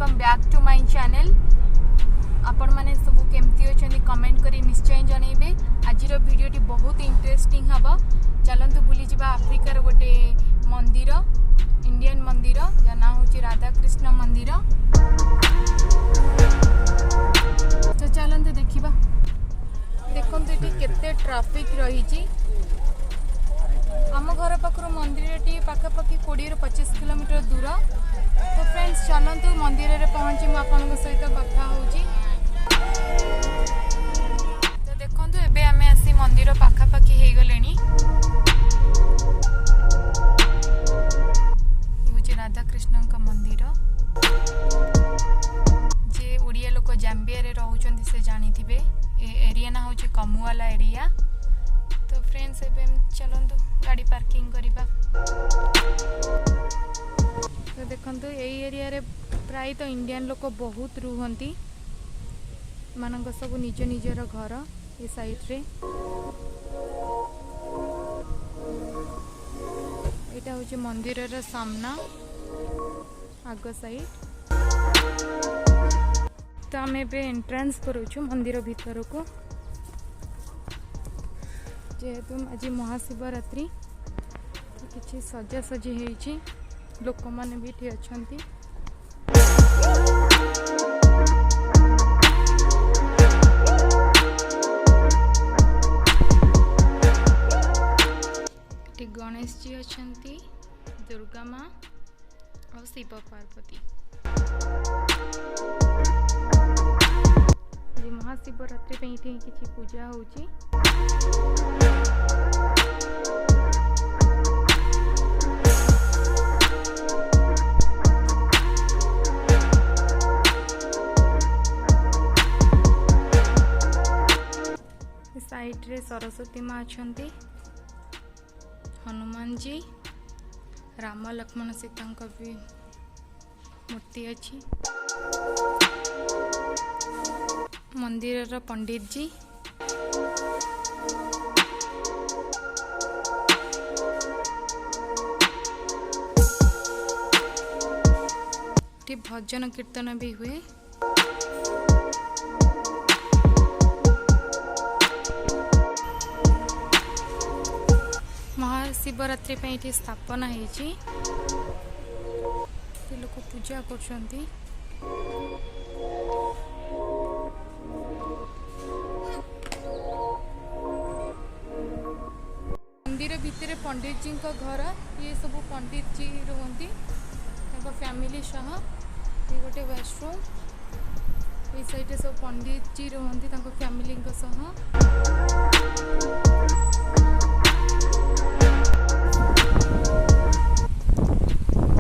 Welcome back to my channel. आपण माने सब केमती अछंती कमेंट करी निश्चय जनइबे। आजिर वीडियोटी बहुत इंटरेस्टिंग हबो। चलंतु बुली जिबा अफ्रिकार गोटे मंदिर, इंडियन मंदिर जा ना होची राधा कृष्ण मंदिर। तो चलंतु देखिबा। देखंतु एटी केते ट्रैफिक रही। आम घर पाखर मंदिर पाखापाखि 20-25 किलोमीटर दूर। तो फ्रेंड्स चलतु मंदिर में पहुँची मुझे सहित कथा होची। तो देखो एबे आमे आसी मंदिर पाखापाखि हो गले। ये राधा कृष्ण का मंदिर। जे ओडिया लोक जाम्बिया रे रहउचंती से जानी थिबे। ए एरिया ना होची कमुआला एरिया। तो फ्रेंड्स एबे चलंतु गाड़ी पार्किंग करिबा। तो देखंतु एई एरिया रे प्राय तो इंडियन लोक बहुत रुहंती। मानक सब निज निजर घर ए साइड रे। एटा होची मंदिर रे सामना आग साइड। तो आम एबे एंट्रेंस करूछु मंदिर भीतर को। जेहेतु आज महाशिवरात्रि किसी सजासजी होइछि। लोक माने भी ठी अछंती। गणेश जी अछंती, दुर्गा माँ और शिव पार्वती। महाशिवरात्रि पे इथे किसी पूजा होची। साइड रे सरस्वती माँ अछंती, हनुमान जी, राम लक्ष्मण सीता का भी मूर्ति अच्छी। मंदिर पंडित जी, भजन कीर्तन भी हुए। महाशिवरात्रि पे इठी स्थापना होती। लोक पूजा करछंती। मंदिर भितर पंडित जी का घर। ये सब पंडित जी रुहंती फैमिली सह। ये गोटे वाशरूम। ये साइड सब पंडित जी रुहंती फैमिली सह।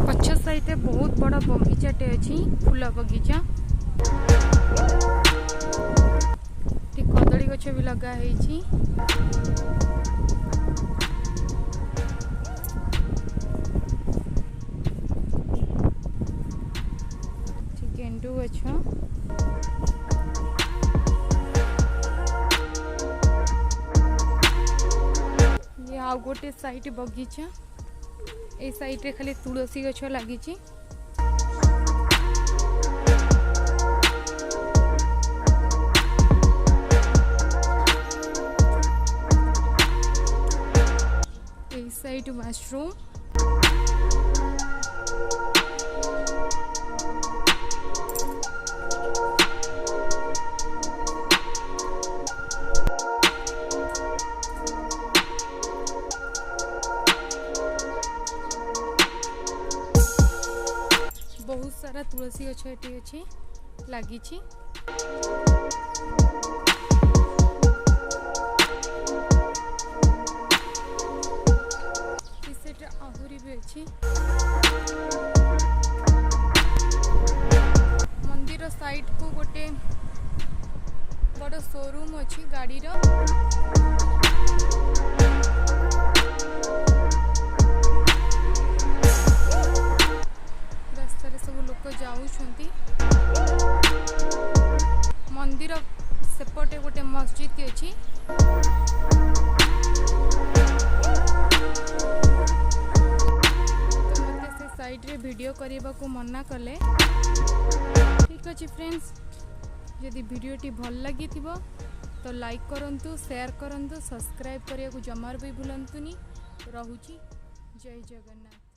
पछ साइड बहुत बड़ा बगीचाटे अच्छी, फूल बगीचा। कदली गछ भी लगा है। गेंडू गछ। ये आ गोटे साइड बगीचा। ए साइड रे खाली तुलसी गछ लगी। ए साइड मशरूम। बहुत सारा तुलसी गछ एटी अछि लागिछि। सेटा आहुरी भी अछि। मंदिर साइड को गोटे बड़ शोरूम अछि गाड़ी रो। जाऊछंती। मंदिर सेपटे गोटे मस्जिद अच्छी। तो मत से साइड रे वीडियो करे देखा मना कले। ठीक अच्छे फ्रेंड्स, जदि वीडियोटी भल लगी तो लाइक करंतु, शेयर करंतु, सब्सक्राइब करने को जमार भी भूलंतुनी। रहुची, जय जगन्नाथ।